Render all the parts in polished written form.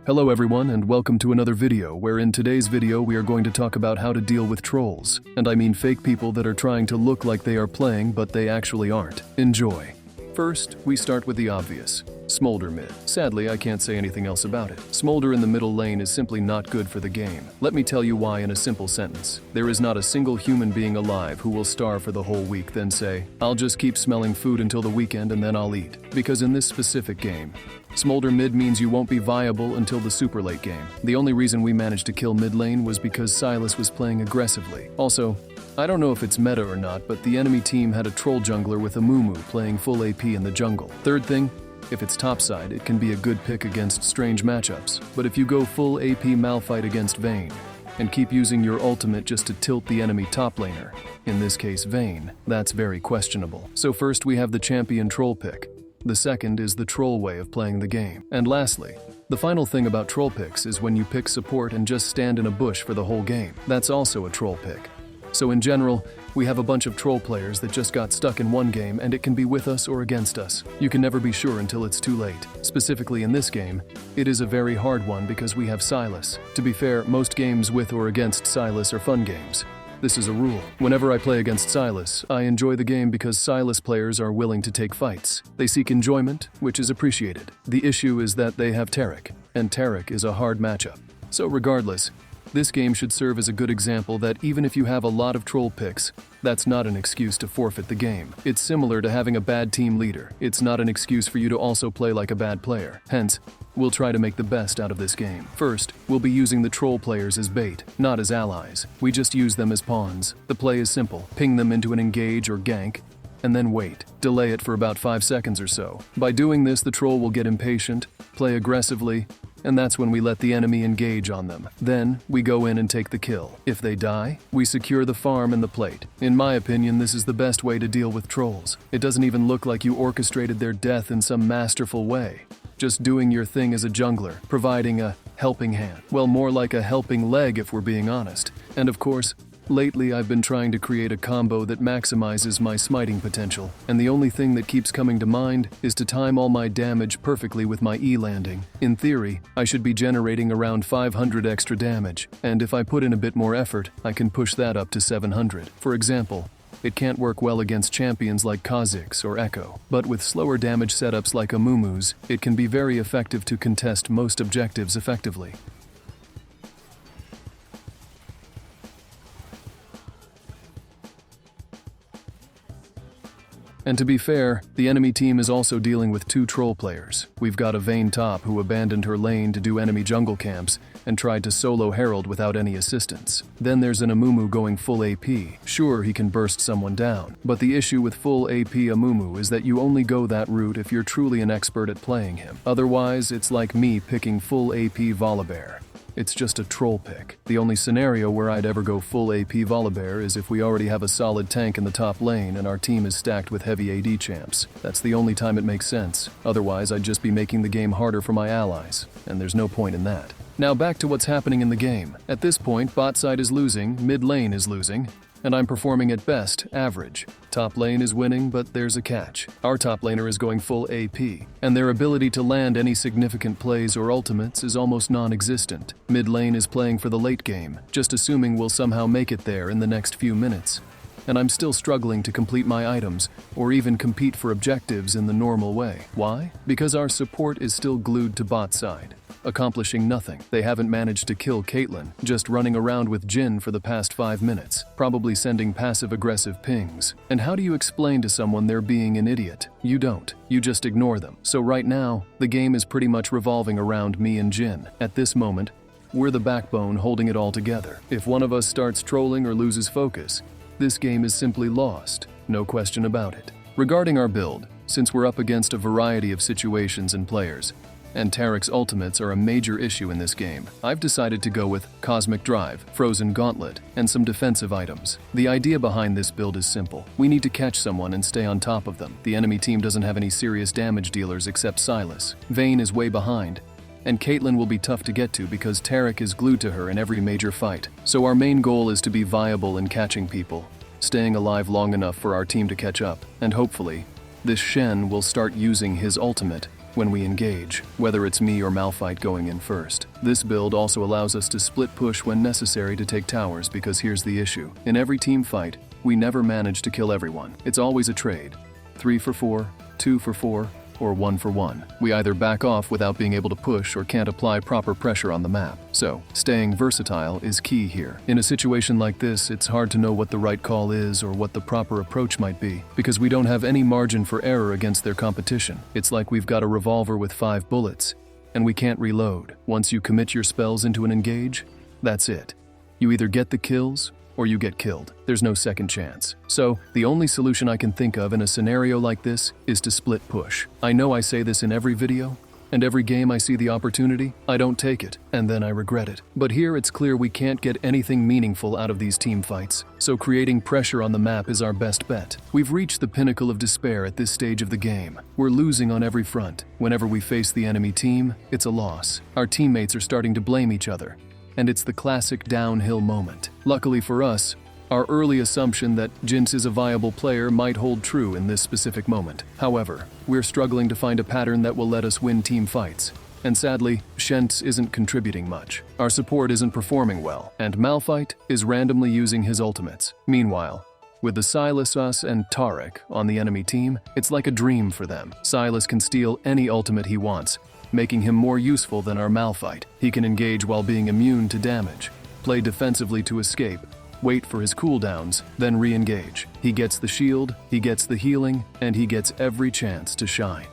Hello everyone and welcome to another video where in today's video we are going to talk about how to deal with trolls. And I mean fake people that are trying to look like they are playing but they actually aren't. Enjoy. First, we start with the obvious. Smolder mid. Sadly, I can't say anything else about it. Smolder in the middle lane is simply not good for the game. Let me tell you why in a simple sentence. There is not a single human being alive who will starve for the whole week then say, I'll just keep smelling food until the weekend and then I'll eat. Because in this specific game, Smolder mid means you won't be viable until the super late game. The only reason we managed to kill mid lane was because Silas was playing aggressively. Also, I don't know if it's meta or not, but the enemy team had a troll jungler with a Mumu playing full AP in the jungle. Third thing, if it's topside, it can be a good pick against strange matchups. But if you go full AP Malphite against Vayne, and keep using your ultimate just to tilt the enemy top laner, in this case Vayne, that's very questionable. So first we have the champion troll pick. The second is the troll way of playing the game. And lastly, the final thing about troll picks is when you pick support and just stand in a bush for the whole game. That's also a troll pick. So in general, we have a bunch of troll players that just got stuck in one game and it can be with us or against us. You can never be sure until it's too late. Specifically in this game, it is a very hard one because we have Silas. To be fair, most games with or against Silas are fun games. This is a rule. Whenever I play against Silas, I enjoy the game because Silas players are willing to take fights. They seek enjoyment, which is appreciated. The issue is that they have Taric, and Taric is a hard matchup. So regardless, this game should serve as a good example that even if you have a lot of troll picks, that's not an excuse to forfeit the game. It's similar to having a bad team leader. It's not an excuse for you to also play like a bad player. Hence, we'll try to make the best out of this game. First, we'll be using the troll players as bait, not as allies. We just use them as pawns. The play is simple. Ping them into an engage or gank, and then wait. Delay it for about 5 seconds or so. By doing this, the troll will get impatient, play aggressively, and that's when we let the enemy engage on them. Then, we go in and take the kill. If they die, we secure the farm and the plate. In my opinion, this is the best way to deal with trolls. It doesn't even look like you orchestrated their death in some masterful way. Just doing your thing as a jungler, providing a helping hand. Well, more like a helping leg if we're being honest. And of course, lately I've been trying to create a combo that maximizes my smiting potential, and the only thing that keeps coming to mind is to time all my damage perfectly with my E landing. In theory, I should be generating around 500 extra damage, and if I put in a bit more effort, I can push that up to 700. For example, it can't work well against champions like Kha'Zix or Echo, but with slower damage setups like Amumu's, it can be very effective to contest most objectives effectively. And to be fair, the enemy team is also dealing with 2 troll players. We've got a Vayne top who abandoned her lane to do enemy jungle camps and tried to solo Herald without any assistance. Then there's an Amumu going full AP. Sure, he can burst someone down, but the issue with full AP Amumu is that you only go that route if you're truly an expert at playing him. Otherwise, it's like me picking full AP Volibear. It's just a troll pick. The only scenario where I'd ever go full AP Volibear is if we already have a solid tank in the top lane and our team is stacked with heavy AD champs. That's the only time it makes sense. Otherwise, I'd just be making the game harder for my allies, and there's no point in that. Now back to what's happening in the game. At this point, bot side is losing, mid lane is losing, and I'm performing at best average. Top lane is winning, but there's a catch. Our top laner is going full AP, and their ability to land any significant plays or ultimates is almost non-existent. Mid lane is playing for the late game, just assuming we'll somehow make it there in the next few minutes. And I'm still struggling to complete my items, or even compete for objectives in the normal way. Why? Because our support is still glued to bot side, accomplishing nothing. They haven't managed to kill Caitlyn, just running around with Jhin for the past 5 minutes, probably sending passive-aggressive pings. And how do you explain to someone they're being an idiot? You don't. You just ignore them. So right now, the game is pretty much revolving around me and Jhin. At this moment, we're the backbone holding it all together. If one of us starts trolling or loses focus, this game is simply lost. No question about it. Regarding our build, since we're up against a variety of situations and players, and Taric's ultimates are a major issue in this game, I've decided to go with Cosmic Drive, Frozen Gauntlet, and some defensive items. The idea behind this build is simple. We need to catch someone and stay on top of them. The enemy team doesn't have any serious damage dealers except Silas. Vayne is way behind, and Caitlyn will be tough to get to because Taric is glued to her in every major fight. So our main goal is to be viable in catching people, staying alive long enough for our team to catch up, and hopefully, this Shen will start using his ultimate when we engage, whether it's me or Malphite going in first. This build also allows us to split push when necessary to take towers, because here's the issue. In every team fight, we never manage to kill everyone. It's always a trade. 3 for 4, 2 for 4, or 1 for 1. We either back off without being able to push or can't apply proper pressure on the map. So, staying versatile is key here. In a situation like this, it's hard to know what the right call is or what the proper approach might be, because we don't have any margin for error against their competition. It's like we've got a revolver with 5 bullets, and we can't reload. Once you commit your spells into an engage, that's it. You either get the kills or you get killed. There's no second chance. So, the only solution I can think of in a scenario like this is to split push. I know I say this in every video, and every game I see the opportunity, I don't take it, and then I regret it. But here it's clear we can't get anything meaningful out of these team fights, so creating pressure on the map is our best bet. We've reached the pinnacle of despair at this stage of the game. We're losing on every front. Whenever we face the enemy team, it's a loss. Our teammates are starting to blame each other, and it's the classic downhill moment. Luckily for us, our early assumption that Jinx is a viable player might hold true in this specific moment. However, we're struggling to find a pattern that will let us win team fights. And sadly, Shentz isn't contributing much. Our support isn't performing well, and Malphite is randomly using his ultimates. Meanwhile, with the Sylas, us, and Tarek on the enemy team, it's like a dream for them. Sylas can steal any ultimate he wants, making him more useful than our Malphite. He can engage while being immune to damage, play defensively to escape, wait for his cooldowns, then re-engage. He gets the shield, he gets the healing, and he gets every chance to shine.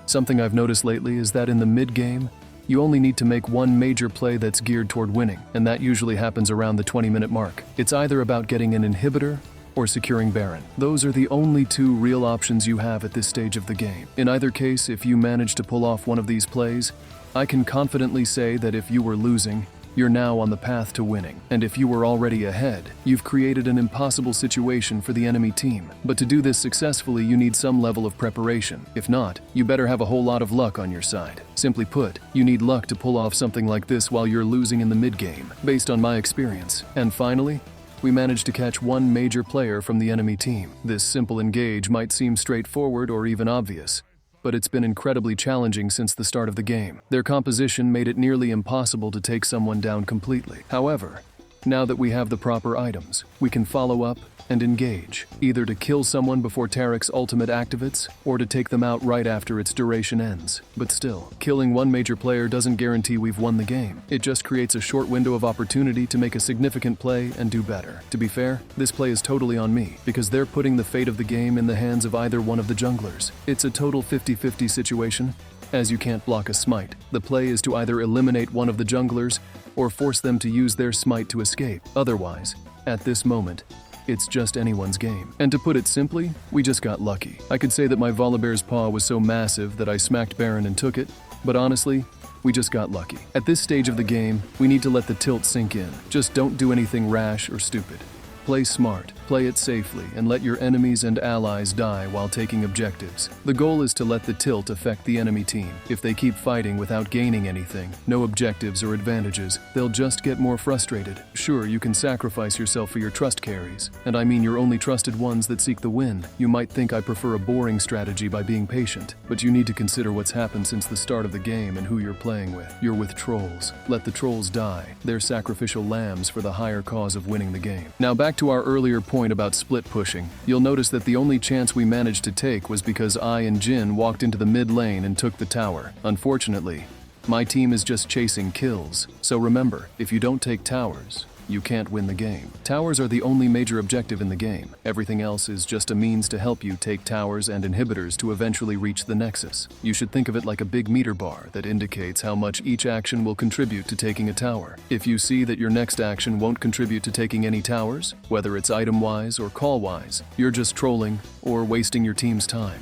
Something I've noticed lately is that in the mid-game, you only need to make one major play that's geared toward winning, and that usually happens around the 20-minute mark. It's either about getting an inhibitor or securing Baron. Those are the only 2 real options you have at this stage of the game. In either case, if you manage to pull off one of these plays, I can confidently say that if you were losing, you're now on the path to winning. And if you were already ahead, you've created an impossible situation for the enemy team. But to do this successfully, you need some level of preparation. If not, you better have a whole lot of luck on your side. Simply put, you need luck to pull off something like this while you're losing in the mid-game, based on my experience. And finally, we managed to catch one major player from the enemy team. This simple engage might seem straightforward or even obvious, but it's been incredibly challenging since the start of the game. Their composition made it nearly impossible to take someone down completely. However, now that we have the proper items, we can follow up and engage, either to kill someone before Tarek's ultimate activates, or to take them out right after its duration ends. But still, killing one major player doesn't guarantee we've won the game. It just creates a short window of opportunity to make a significant play and do better. To be fair, this play is totally on me, because they're putting the fate of the game in the hands of either one of the junglers. It's a total 50-50 situation, as you can't block a smite. The play is to either eliminate one of the junglers, or force them to use their smite to escape. Otherwise, at this moment, it's just anyone's game. And to put it simply, we just got lucky. I could say that my Volibear's paw was so massive that I smacked Baron and took it, but honestly, we just got lucky. At this stage of the game, we need to let the tilt sink in. Just don't do anything rash or stupid. Play smart, play it safely, and let your enemies and allies die while taking objectives. The goal is to let the tilt affect the enemy team. If they keep fighting without gaining anything, no objectives or advantages, they'll just get more frustrated. Sure, you can sacrifice yourself for your trust carries, and I mean your only trusted ones that seek the win. You might think I prefer a boring strategy by being patient, but you need to consider what's happened since the start of the game and who you're playing with. You're with trolls. Let the trolls die. They're sacrificial lambs for the higher cause of winning the game. Now back to our earlier point about split pushing. You'll notice that the only chance we managed to take was because I and Jin walked into the mid lane and took the tower. Unfortunately, my team is just chasing kills. So remember, if you don't take towers, you can't win the game. Towers are the only major objective in the game. Everything else is just a means to help you take towers and inhibitors to eventually reach the nexus. You should think of it like a big meter bar that indicates how much each action will contribute to taking a tower. If you see that your next action won't contribute to taking any towers, whether it's item-wise or call-wise, you're just trolling or wasting your team's time.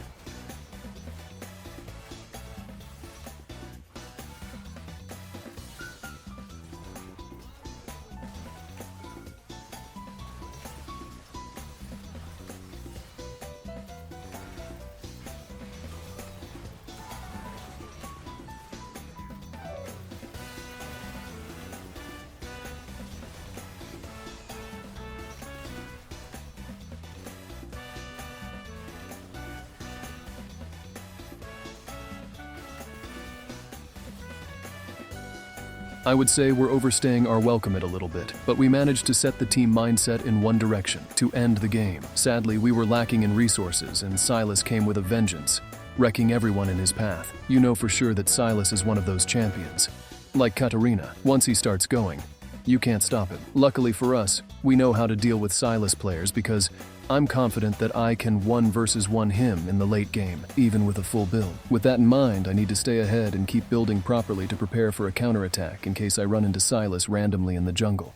I would say we're overstaying our welcome it a little bit, but we managed to set the team mindset in one direction, to end the game. Sadly, we were lacking in resources, and Silas came with a vengeance, wrecking everyone in his path. You know for sure that Silas is one of those champions. Like Katarina, once he starts going, you can't stop him. Luckily for us, we know how to deal with Silas players because I'm confident that I can 1 versus 1 him in the late game, even with a full build. With that in mind, I need to stay ahead and keep building properly to prepare for a counterattack in case I run into Silas randomly in the jungle.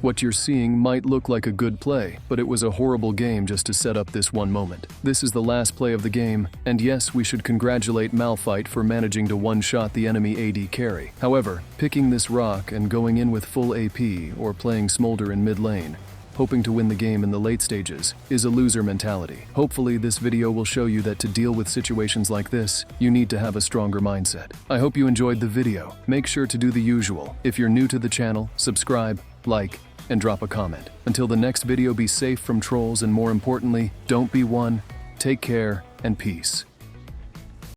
What you're seeing might look like a good play, but it was a horrible game just to set up this one moment. This is the last play of the game, and yes, we should congratulate Malphite for managing to one-shot the enemy AD carry. However, picking this rock and going in with full AP or playing Smolder in mid lane, hoping to win the game in the late stages, is a loser mentality. Hopefully this video will show you that to deal with situations like this, you need to have a stronger mindset. I hope you enjoyed the video. Make sure to do the usual. If you're new to the channel, subscribe, like, and drop a comment. Until the next video, be safe from trolls, and more importantly, don't be one. Take care and peace.